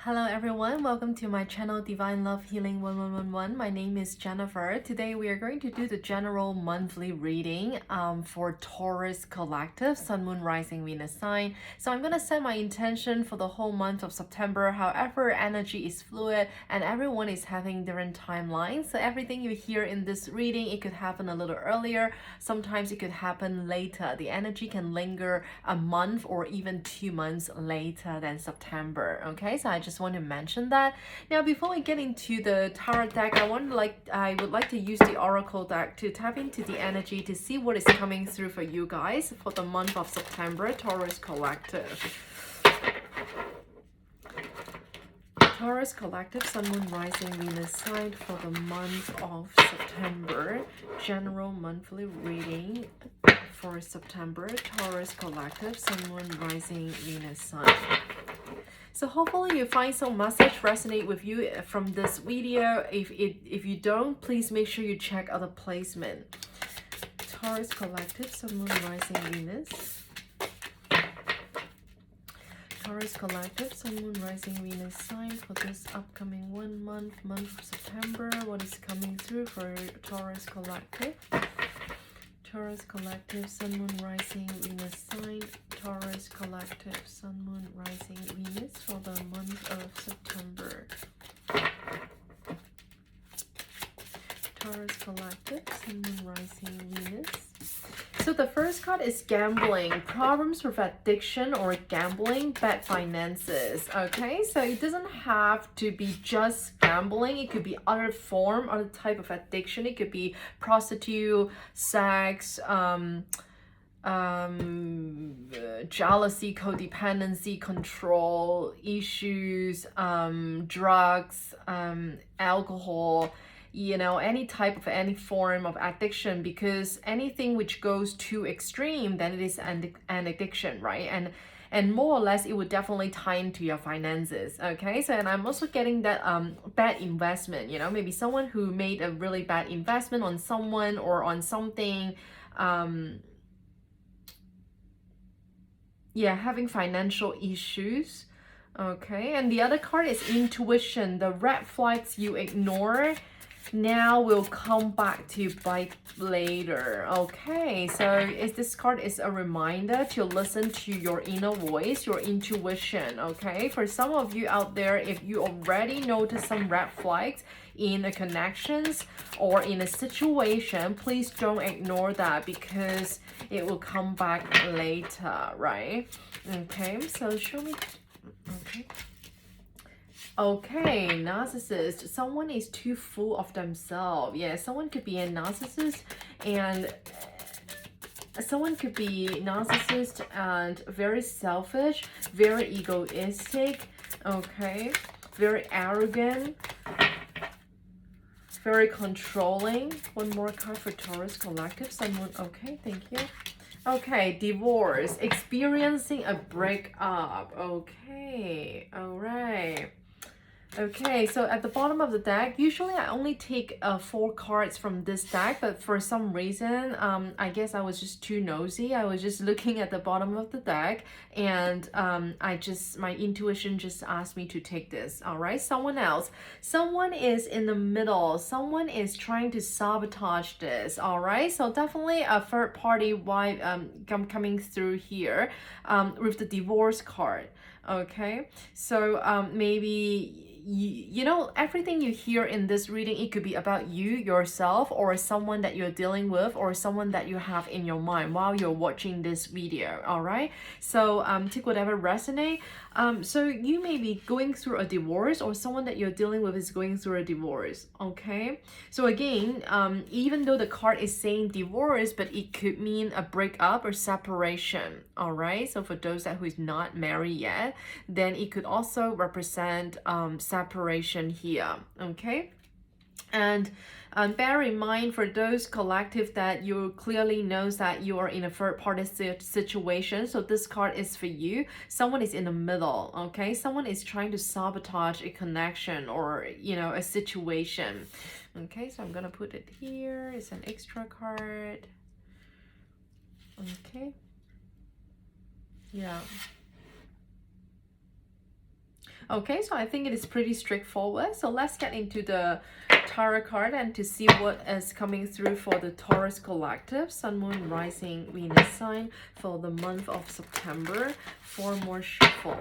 Hello everyone, welcome to my channel Divine Love Healing 1111. My name is Jennifer. Today we are going to do the general monthly reading for Taurus Collective, Sun, Moon, Rising, Venus sign. So I'm going to set my intention for the whole month of September. However, energy is fluid and everyone is having different timelines. So everything you hear in this reading, it could happen a little earlier. Sometimes it could happen later. The energy can linger a month or even 2 months later than September. Okay, so I just want to mention that. Now, before we get into the tarot deck, I would like to use the oracle deck to tap into the energy to see what is coming through for you guys for the month of September, Taurus Collective. Taurus Collective, Sun, Moon, Rising, Venus sign for the month of September. General monthly reading for September, Taurus Collective, Sun, Moon, Rising, Venus sign. So hopefully you find some message resonate with you from this video. If you don't, please make sure you check out the placement. Taurus Collective, Sun, Moon, Rising, Venus. Taurus Collective, Sun, Moon, Rising, Venus sign for this upcoming month of September. What is coming through for Taurus Collective? Taurus Collective, Sun, Moon, Rising, Venus sign. Taurus Collective, Sun, Moon, Rising, Venus for the month of September. Taurus Collective, Sun, Moon, Rising, Venus. So the first card is gambling, problems with addiction or gambling, bad finances. Okay, so it doesn't have to be just gambling. It could be other form, other type of addiction. It could be prostitute, sex, jealousy, codependency, control issues, drugs, alcohol, you know, any form of addiction, because anything which goes too extreme, then it is an addiction, right? And more or less it would definitely tie into your finances. Okay, so and I'm also getting that bad investment, you know, maybe someone who made a really bad investment on someone or on something, yeah, having financial issues. Okay, and the other card is intuition. The red flags you ignore now will come back to bite later. Okay, so this card is a reminder to listen to your inner voice, your intuition. Okay, for some of you out there, if you already notice some red flags in a connections or in a situation, please don't ignore that because it will come back later, right? Okay, so show me. Okay, narcissist. Someone is too full of themselves. Yeah, someone could be a narcissist and very selfish, very egoistic, okay, very arrogant, very controlling. One more card for Taurus Collective. Someone, okay, thank you. Okay, divorce, experiencing a breakup. Okay, all right. Okay, so at the bottom of the deck, usually I only take 4 cards from this deck, but for some reason, I guess I was just too nosy. I was just looking at the bottom of the deck, and my intuition just asked me to take this. All right, someone else. Someone is in the middle. Someone is trying to sabotage this. All right, so definitely a third party wife coming through here with the divorce card. Okay, so maybe you know, everything you hear in this reading, it could be about you yourself or someone that you're dealing with or someone that you have in your mind while you're watching this video. All right, so take whatever resonate. So you may be going through a divorce or someone that you're dealing with is going through a divorce. Okay, so again, even though the card is saying divorce, but it could mean a breakup or separation. All right, so for those who is not married yet, then it could also represent separation here. Okay, and bear in mind for those collective that you clearly knows that you are in a third party situation, so this card is for you. Someone is in the middle. Okay, someone is trying to sabotage a connection or, you know, a situation. Okay, so I'm gonna put it here. It's an extra card. Okay, yeah. Okay, so I think it is pretty straightforward. So let's get into the tarot card and to see what is coming through for the Taurus collective, Sun, Moon, Rising, Venus sign for the month of September. 4 more shuffle.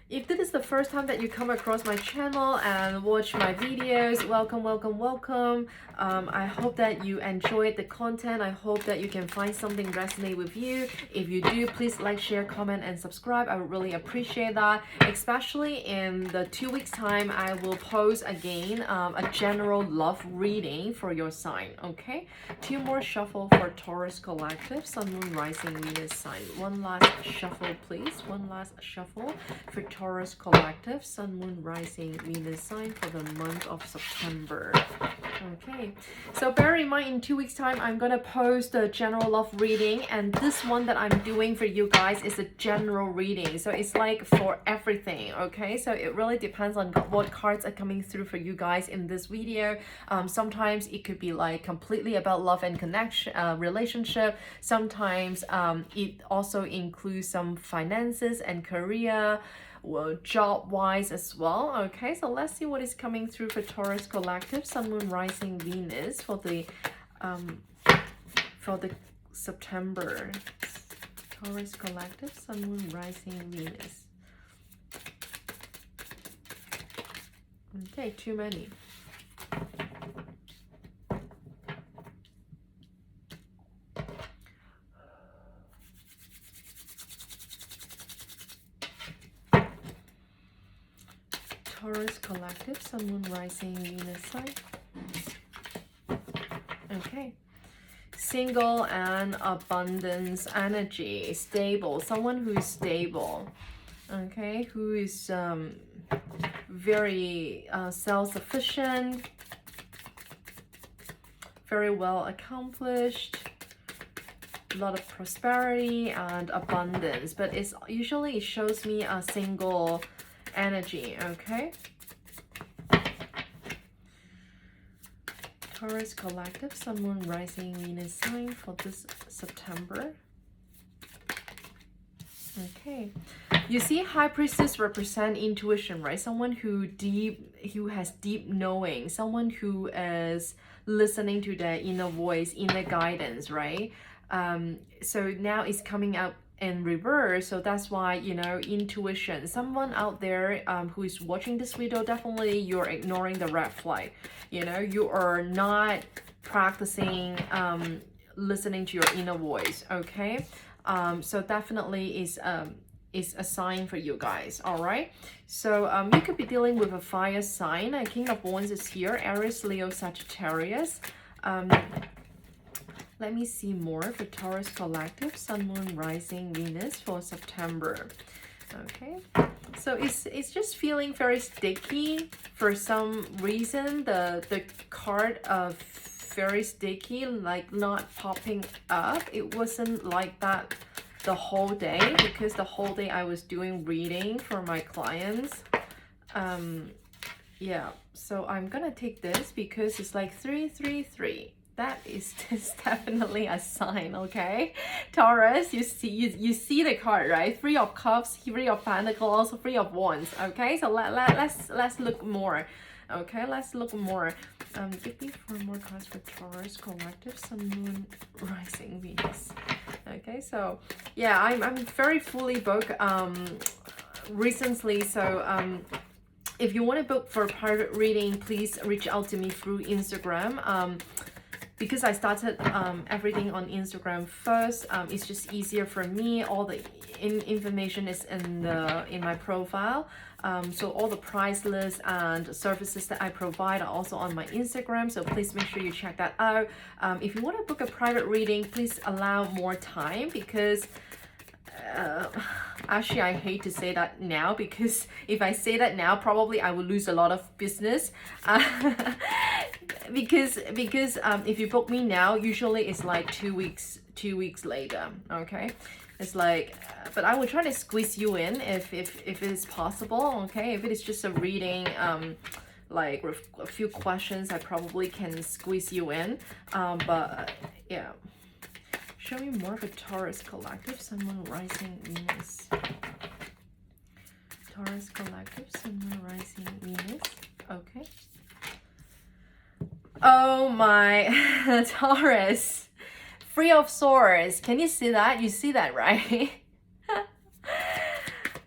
If this is the first time that you come across my channel and watch my videos, welcome, welcome, welcome. I hope that you enjoyed the content. I hope that you can find something resonate with you. If you do, please like, share, comment, and subscribe. I would really appreciate that. Especially in the 2 weeks time, I will post again a general love reading for your sign, okay? 2 more shuffle for Taurus collective, Sun, Moon, Rising, Venus sign. One last shuffle, please. One last shuffle for Taurus collective, Sun, Moon, Rising, Venus sign for the month of September. Okay, so bear in mind in 2 weeks time I'm gonna post a general love reading, and this one that I'm doing for you guys is a general reading, so it's like for everything. Okay, so it really depends on what cards are coming through for you guys in this video. Sometimes it could be like completely about love and connection, relationship. Sometimes it also includes some finances and career, well, job wise as well. Okay, so let's see what is coming through for Taurus collective, Sun, Moon, Rising, Venus for the September. Taurus collective, Sun, Moon, Rising, Venus. Okay, too many. Taurus collective, Sun, Moon, Rising, Venus sign. Okay. Single and abundance energy, stable, someone who is stable, okay, who is very self-sufficient, very well accomplished, a lot of prosperity and abundance, but it's usually it shows me a single energy. Okay, Taurus collective, Sun, Moon, Rising, Venus sign for this September. Okay, you see High Priestess represent intuition, right? Someone who has deep knowing, someone who is listening to their inner voice, inner guidance, right? So now it's coming out in reverse, so that's why, you know, intuition. Someone out there who is watching this video, definitely you're ignoring the red flag. You know, you are not practicing listening to your inner voice. Okay, so definitely is a sign for you guys. All right, so you could be dealing with a fire sign. King of Wands is here, Aries, Leo, Sagittarius. Let me see more for Taurus collective, Sun, Moon, Rising, Venus for September. Okay, so it's just feeling very sticky for some reason. The card of very sticky, like not popping up. It wasn't like that the whole day, because the whole day I was doing reading for my clients. Yeah, so I'm gonna take this because it's like 333. That is definitely a sign, okay? Taurus, you see the card, right? 3 of Cups, 3 of Pentacles, 3 of Wands, okay? So let's look more, okay? Let's look more. Give me 4 more cards for Taurus collective, Sun, Moon, Rising, Venus. Okay, so yeah, I'm very fully booked recently, so if you want to book for a private reading, please reach out to me through Instagram. Because I started everything on Instagram first, it's just easier for me. All the information is in my profile. So all the price lists and services that I provide are also on my Instagram. So please make sure you check that out. If you want to book a private reading, please allow more time, because actually I hate to say that now, because if I say that now, probably I will lose a lot of business. Because if you book me now, usually it's like 2 weeks later. Okay, it's like, but I will try to squeeze you in if it is possible. Okay, if it is just a reading, like a few questions, I probably can squeeze you in. But yeah, show me more of a Taurus collective, Sun, Moon, Rising, Venus. Taurus collective, Sun, Moon, Rising, Venus. Okay. Oh my, Taurus. Three of Swords. Can you see that? You see that, right?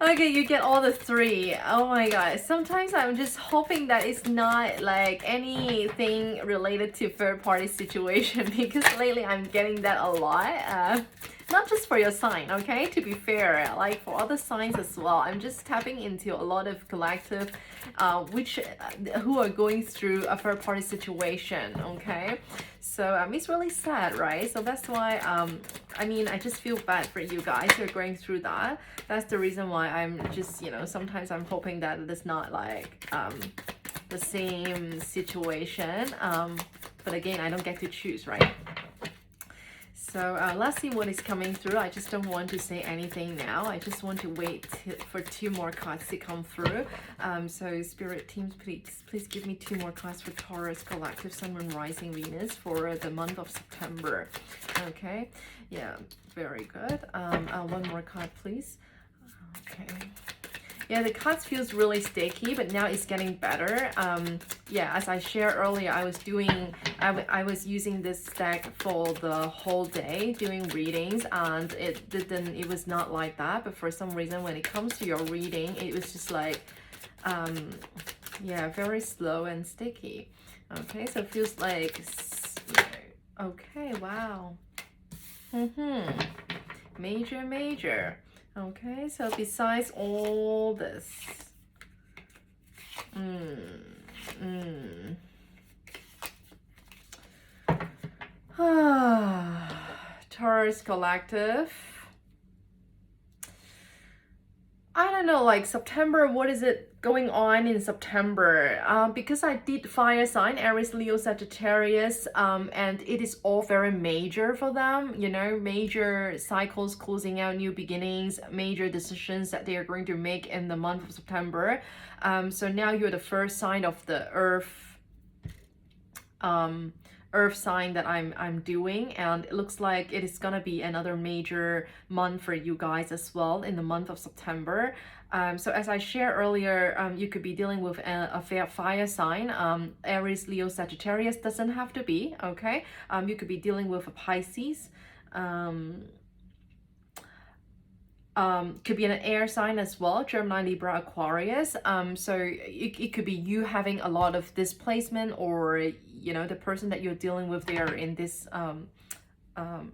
Okay, you get all the three. Oh my god. Sometimes I'm just hoping that it's not like anything related to third party situation because lately I'm getting that a lot. Not just for your sign, okay? To be fair, like for other signs as well. I'm just tapping into a lot of collective who are going through a third party situation, okay? So it's really sad, right? So that's why I mean, I just feel bad for you guys who are going through that. That's the reason why I'm just, you know, sometimes I'm hoping that it's not like the same situation. But again, I don't get to choose, right? So let's see what is coming through. I just don't want to say anything now. I just want to wait for two more cards to come through. So Spirit teams, please give me two more cards for Taurus collective, Sun, Moon, Rising, Venus for the month of September. Okay, yeah, very good. One more card, please. Okay. Yeah, the cards feels really sticky, but now it's getting better. Yeah, as I shared earlier, I was using this deck for the whole day doing readings, and it was not like that. But for some reason, when it comes to your reading, it was just like, yeah, very slow and sticky. Okay, so it feels like, okay, wow. Major. Okay, so besides all this, Taurus collective. I don't know, like September, what is it going on in September? Because I did fire sign, Aries, Leo, Sagittarius, and it is all very major for them, you know, major cycles closing out, new beginnings, major decisions that they are going to make in the month of September. So now you're the first sign of the earth sign that I'm doing, and it looks like it is gonna be another major month for you guys as well in the month of September. So as I shared earlier, you could be dealing with a fire sign, Aries, Leo, Sagittarius, doesn't have to be, okay? You could be dealing with a Pisces, could be an air sign as well, Gemini, Libra, Aquarius. So it could be you having a lot of displacement, or you know, the person that you're dealing with, they are in this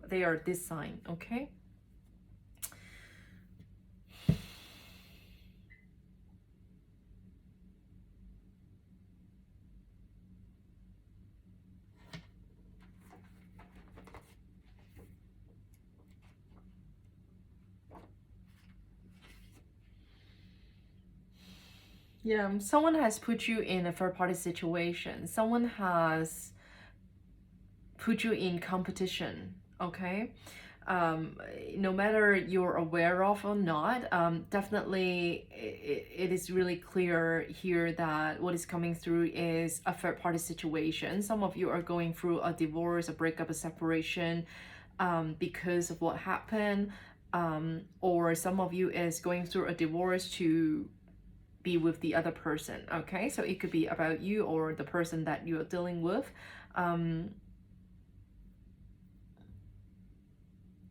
they are this sign, okay? Yeah, someone has put you in a third-party situation. Someone has put you in competition, okay? No matter you're aware of or not, definitely it is really clear here that what is coming through is a third-party situation. Some of you are going through a divorce, a breakup, a separation, because of what happened, or some of you is going through a divorce to be with the other person, okay? So it could be about you or the person that you're dealing with.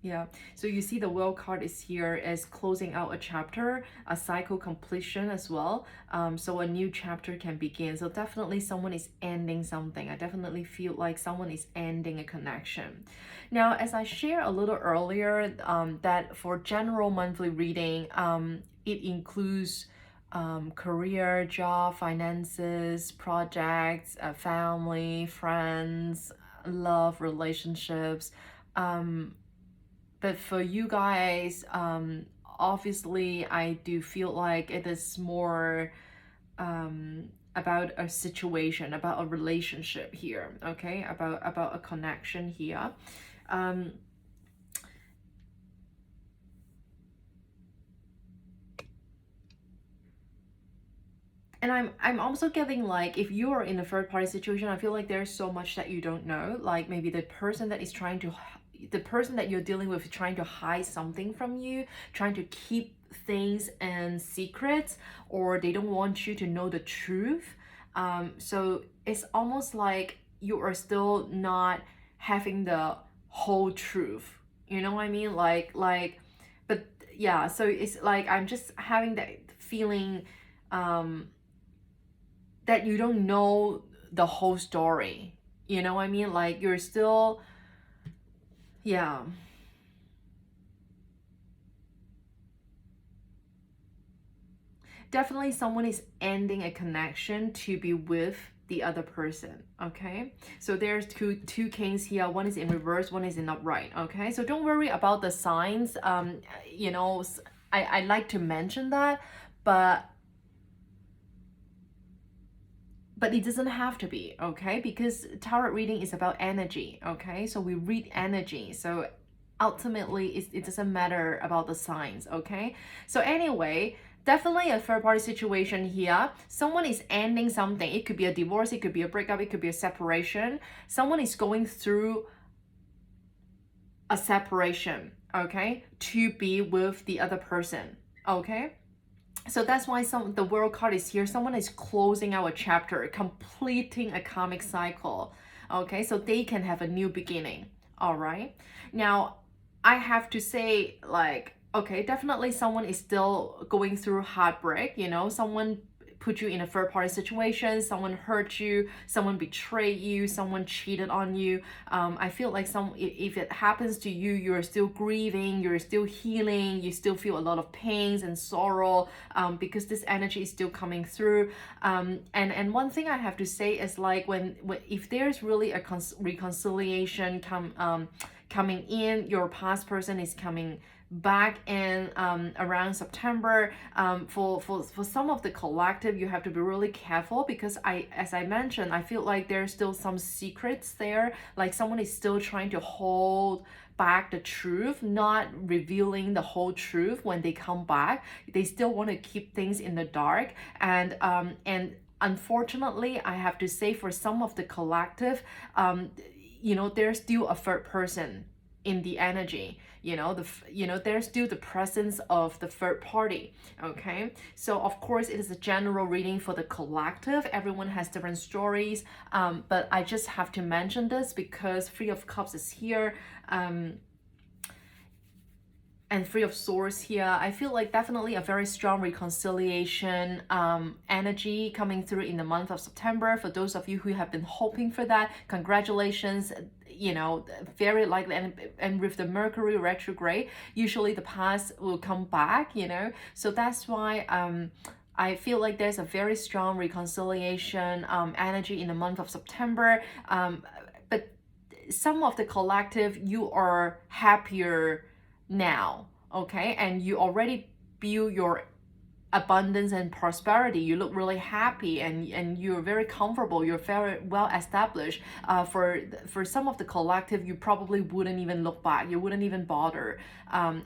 Yeah, so you see the World card is here as closing out a chapter, a cycle completion as well. So a new chapter can begin. So definitely someone is ending something. I definitely feel like someone is ending a connection. Now, as I shared a little earlier, that for general monthly reading, it includes career, job, finances, projects, family, friends, love, relationships. But for you guys, obviously, I do feel like it is more about a situation, about a relationship here, okay? About a connection here. And I'm also getting like, if you are in a third party situation, I feel like there's so much that you don't know. Like maybe the person that you're dealing with is trying to hide something from you, trying to keep things and secrets, or they don't want you to know the truth. So it's almost like you are still not having the whole truth. You know what I mean? But yeah, so it's like I'm just having that feeling that you don't know the whole story. You know what I mean? Like you're still, yeah. Definitely someone is ending a connection to be with the other person. Okay, so there's two kings here. One is in reverse, one is in upright. Okay, so don't worry about the signs. You know, I like to mention that, but it doesn't have to be. Okay, because tarot reading is about energy. Okay, so we read energy, so ultimately it doesn't matter about the signs. Okay, so anyway, definitely a third party situation here. Someone is ending something. It could be a divorce, it could be a breakup, it could be a separation. Someone is going through a separation, okay, to be with the other person. Okay, so that's why the world card is here. Someone is closing out a chapter, completing a karmic cycle. Okay, so they can have a new beginning. All right, now I have to say, like, okay, definitely someone is still going through heartbreak. You know, someone put you in a third party situation, someone hurt you, someone betrayed you, someone cheated on you. I feel like if it happens to you, you're still grieving, you're still healing, you still feel a lot of pains and sorrow, because this energy is still coming through. And one thing I have to say is, like, when if there's really a reconciliation coming in, your past person is coming back in around September. For some of the collective, you have to be really careful, because as I mentioned, I feel like there's still some secrets there. Like someone is still trying to hold back the truth, not revealing the whole truth. When they come back, they still want to keep things in the dark. And unfortunately, I have to say, for some of the collective, you know, there's still a third person in the energy. You know, there's still the presence of the third party. Okay, so of course it is a general reading for the collective. Everyone has different stories, but I just have to mention this because Three of Cups is here, and Three of Swords here. I feel like definitely a very strong reconciliation energy coming through in the month of September. For those of you who have been hoping for that, congratulations. You know, very likely, and with the Mercury retrograde, usually the past will come back, you know. So that's why I feel like there's a very strong reconciliation energy in the month of September. But some of the collective, you are happier now, okay, and you already build your abundance and prosperity. You look really happy, and you're very comfortable, you're very well established. For some of the collective, you probably wouldn't even look back, you wouldn't even bother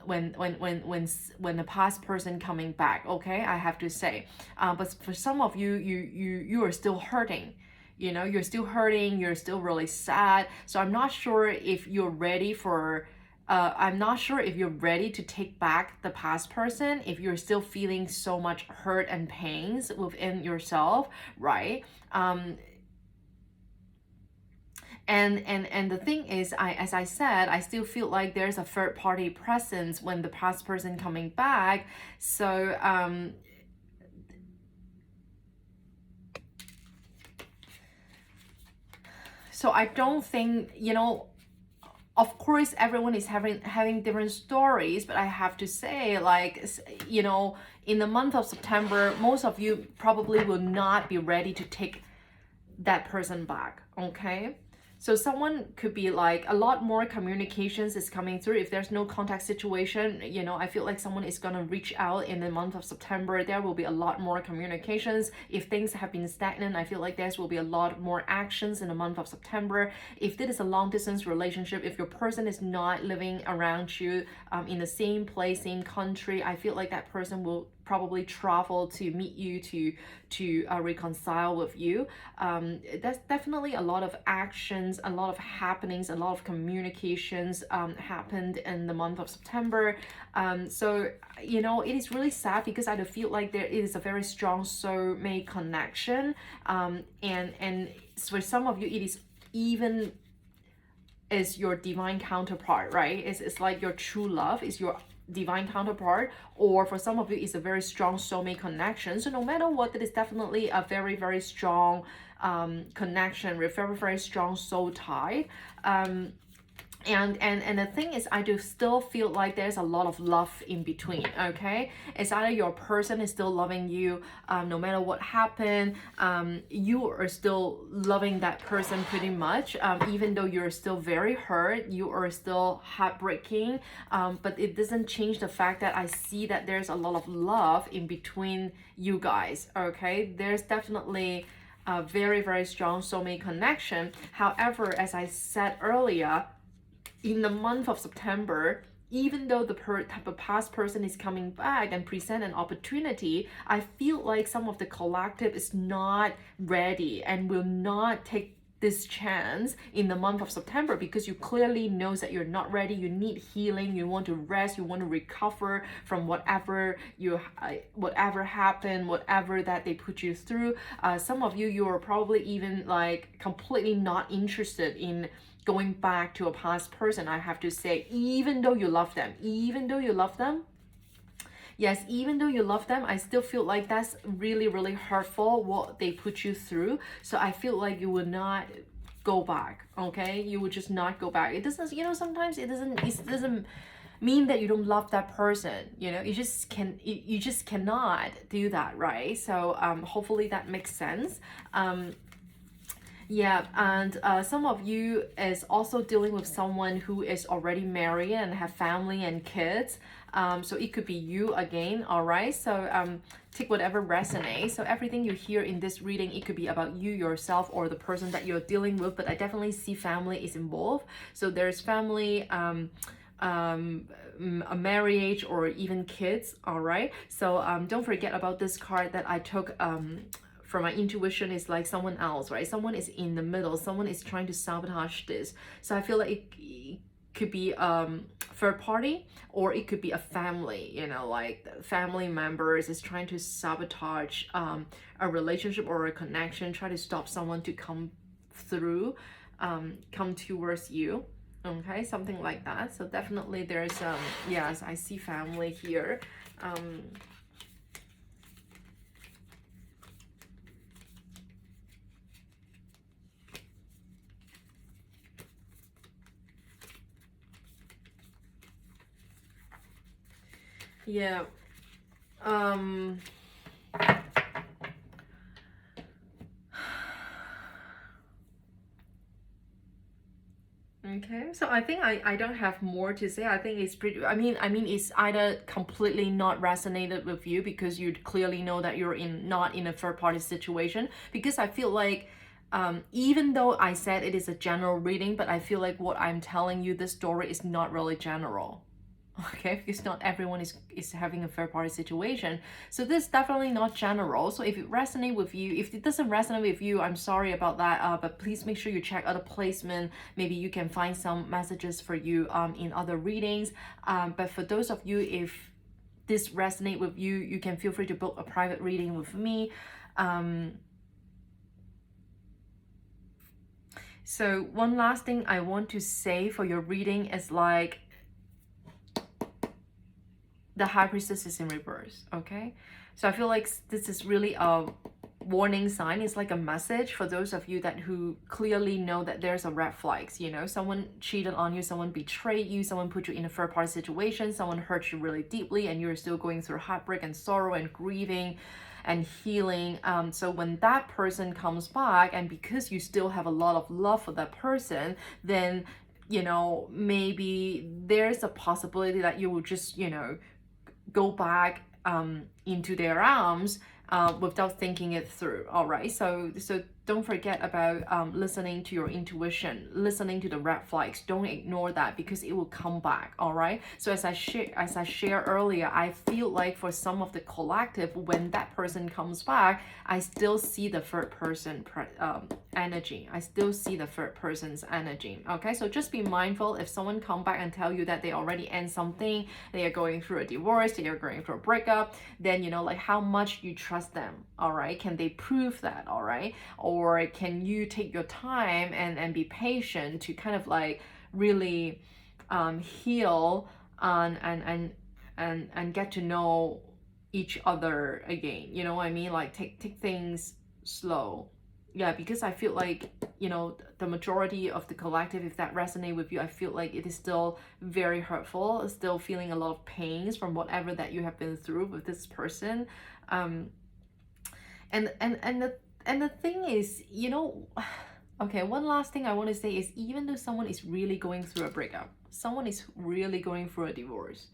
when the past person coming back. Okay, I have to say, but for some of you, you are still hurting. You know, you're still hurting, you're still really sad. So I'm not sure if you're ready for I'm not sure if you're ready to take back the past person, if you're still feeling so much hurt and pains within yourself, right? And the thing is, as I said, I still feel like there's a third party presence when the past person coming back. So I don't think, you know, of course everyone is having different stories, but I have to say, like, you know, in the month of September, most of you probably will not be ready to take that person back. Okay, so someone could be like, a lot more communications is coming through. If there's no contact situation, you know, I feel like someone is gonna reach out in the month of September. There will be a lot more communications. If things have been stagnant, I feel like there will be a lot more actions in the month of September. If this is a long distance relationship, if your person is not living around you in the same place, same country, I feel like that person will probably travel to meet you to reconcile with you. That's definitely a lot of actions, a lot of happenings, a lot of communications happened in the month of September. So you know, it is really sad because I do feel like there is a very strong soulmate connection, and for some of you it is even is your divine counterpart, right? It's like your true love is your divine counterpart, or for some of you it's a very strong soulmate connection. So no matter what, it is definitely a very, very strong connection with very, very strong soul tie. And the thing is, I do still feel like there's a lot of love in between. Okay, it's either your person is still loving you, no matter what happened, you are still loving that person pretty much, even though you're still very hurt, you are still heartbreaking, but it doesn't change the fact that I see that there's a lot of love in between you guys. Okay, there's definitely a very, very strong soulmate connection. However, as I said earlier, in the month of September, even though the past person is coming back and present an opportunity, I feel like some of the collective is not ready and will not take this chance in the month of September, because you clearly know that you're not ready, you need healing, you want to rest, you want to recover from whatever happened, whatever that they put you through. Some of you are probably even like completely not interested in going back to a past person, I have to say, even though you love them, yes, even though you love them, I still feel like that's really, really hurtful what they put you through. So I feel like you would not go back, okay? You would just not go back. It doesn't, you know, sometimes it doesn't mean that you don't love that person, you know. You just cannot do that, right? So hopefully that makes sense. Yeah, and some of you is also dealing with someone who is already married and have family and kids. So it could be you again, all right? So take whatever resonates. So everything you hear in this reading, it could be about you yourself or the person that you're dealing with, but I definitely see family is involved. So there's family, a marriage, or even kids, all right? So don't forget about this card that I took from my intuition is like someone else, right? Someone is in the middle, someone is trying to sabotage this. So I feel like it could be third party, or it could be a family, you know, like family members is trying to sabotage a relationship or a connection, try to stop someone to come through, come towards you. Okay, something like that. So definitely there's yes, I see family here. Yeah. Okay, so I think I don't have more to say. I think it's pretty, I mean it's either completely not resonated with you because you clearly know that you're not in a third party situation, because I feel like even though I said it is a general reading, but I feel like what I'm telling you, this story is not really general. Okay, because not everyone is having a third party situation, so this is definitely not general. So if it resonates with you, if it doesn't resonate with you, I'm sorry about that, but please make sure you check other placement. Maybe you can find some messages for you in other readings, but for those of you, if this resonates with you, you can feel free to book a private reading with me. So one last thing I want to say for your reading is like, the High Priestess is in reverse, okay? So I feel like this is really a warning sign. It's like a message for those of you that who clearly know that there's a red flags, you know, someone cheated on you, someone betrayed you, someone put you in a third party situation, someone hurt you really deeply, and you're still going through heartbreak and sorrow and grieving and healing. So when that person comes back, and because you still have a lot of love for that person, then, you know, maybe there's a possibility that you will just, you know, go back into their arms without thinking it through. All right, so don't forget about listening to your intuition, listening to the red flags. Don't ignore that, because it will come back. All right. So as I shared earlier, I feel like for some of the collective, when that person comes back, I still see the third person energy. I still see the third person's energy. Okay. So just be mindful if someone come back and tell you that they already end something, they are going through a divorce, they are going through a breakup, then you know, like, how much you trust them. All right. Can they prove that? All right. Or can you take your time and be patient to kind of like really heal and get to know each other again, you know what I mean? Like take things slow. Yeah, because I feel like, you know, the majority of the collective, if that resonate with you, I feel like it is still very hurtful, still feeling a lot of pains from whatever that you have been through with this person. And the thing is, you know, okay, one last thing I want to say is, even though someone is really going through a breakup, someone is really going through a divorce,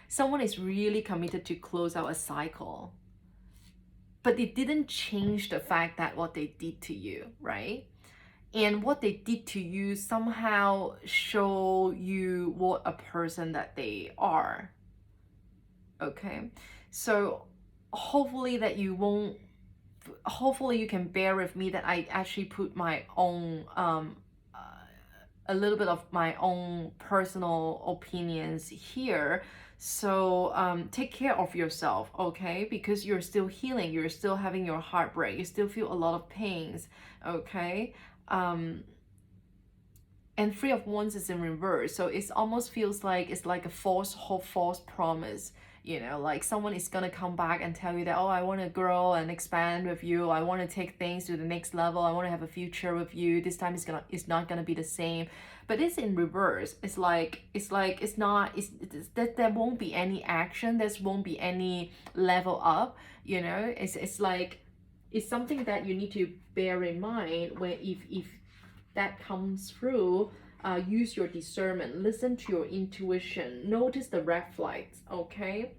someone is really committed to close out a cycle, but it didn't change the fact that what they did to you, right? And what they did to you somehow show you what a person that they are. Okay, so hopefully that you won't, hopefully you can bear with me that I actually put my own a little bit of my own personal opinions here. So take care of yourself, okay? Because you're still healing, you're still having your heartbreak, you still feel a lot of pains, okay? And Three of Wands is in reverse, so it almost feels like it's like a false hope, false promise. You know, like someone is gonna come back and tell you that, oh, I want to grow and expand with you, I want to take things to the next level, I want to have a future with you, this time it's not gonna be the same. But it's in reverse. It's not, that there won't be any action, there won't be any level up, you know. It's like, it's something that you need to bear in mind when if that comes through. Use your discernment, listen to your intuition, notice the red flags, okay?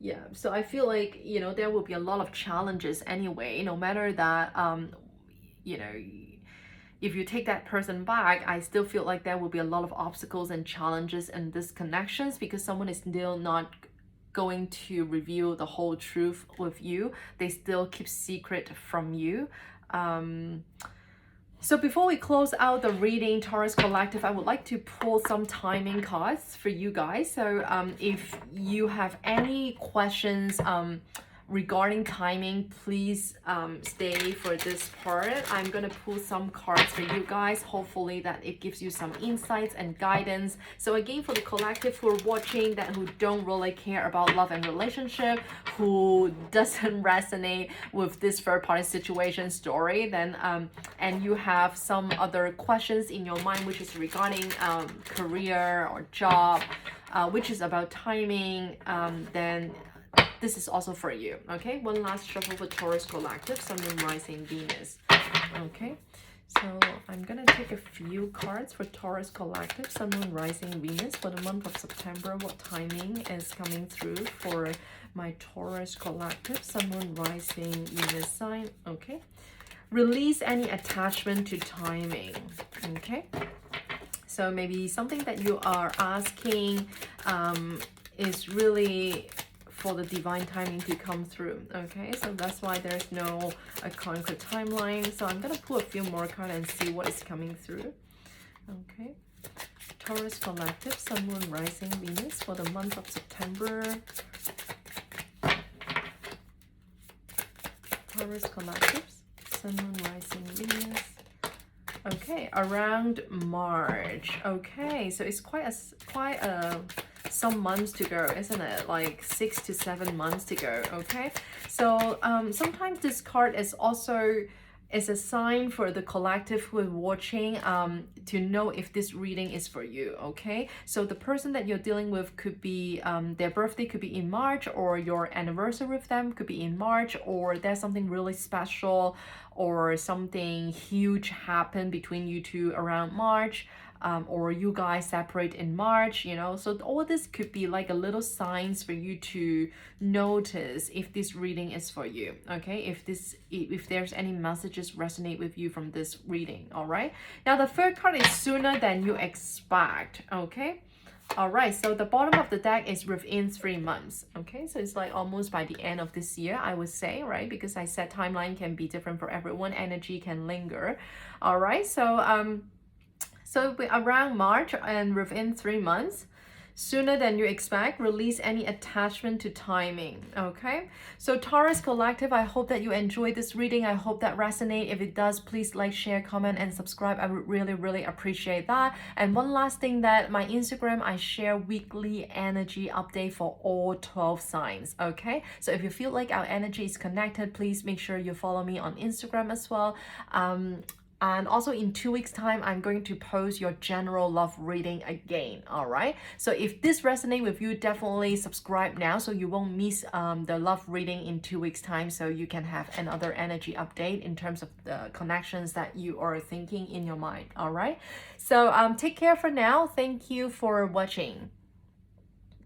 Yeah, so I feel like, you know, there will be a lot of challenges anyway, no matter that, you know, if you take that person back, I still feel like there will be a lot of obstacles and challenges and disconnections, because someone is still not going to reveal the whole truth with you. They still keep secret from you. So before we close out the reading, Taurus Collective, I would like to pull some timing cards for you guys. So if you have any questions regarding timing, please stay for this part. I'm gonna pull some cards for you guys. Hopefully that it gives you some insights and guidance. So again, for the collective who are watching, that who don't really care about love and relationship, who doesn't resonate with this third party situation story, then and you have some other questions in your mind which is regarding career or job, which is about timing, then this is also for you. Okay, one last shuffle for Taurus Collective, Sun, Moon, Rising, Venus. Okay, so I'm gonna take a few cards for Taurus Collective, Sun, Moon, Rising, Venus for the month of September. What timing is coming through for my Taurus Collective, Sun, Moon, Rising, Venus sign? Okay, release any attachment to timing. Okay, so maybe something that you are asking is really for the divine timing to come through. Okay, so that's why there's no a concrete timeline. So I'm gonna pull a few more cards and see what is coming through. Okay, Taurus Collective, Sun, Moon, Rising, Venus for the month of September. Taurus Collective, Sun, Moon, Rising, Venus. Okay, around March. Okay, so it's quite a some months to go, isn't it? Like 6 to 7 months to go. Okay, so sometimes this card is also is a sign for the collective who is watching to know if this reading is for you. Okay, so the person that you're dealing with could be their birthday could be in March, or your anniversary with them could be in March, or there's something really special or something huge happen between you two around March. or you guys separate in March, you know. So all this could be like a little signs for you to notice if this reading is for you, okay? If there's any messages resonate with you from this reading, all right? Now the third card is sooner than you expect, okay? All right, so the bottom of the deck is within 3 months. Okay, so it's like almost by the end of this year, I would say, right? Because I said timeline can be different for everyone, energy can linger. All right, so around March and within 3 months, sooner than you expect, release any attachment to timing, okay? So Taurus Collective, I hope that you enjoyed this reading. I hope that resonate. If it does, please like, share, comment, and subscribe. I would really, really appreciate that. And one last thing, that my Instagram, I share weekly energy update for all 12 signs, okay? So if you feel like our energy is connected, please make sure you follow me on Instagram as well. And also in 2 weeks time, I'm going to post your general love reading again, all right? So if this resonates with you, definitely subscribe now so you won't miss the love reading in 2 weeks time, so you can have another energy update in terms of the connections that you are thinking in your mind, all right? So take care for now. Thank you for watching.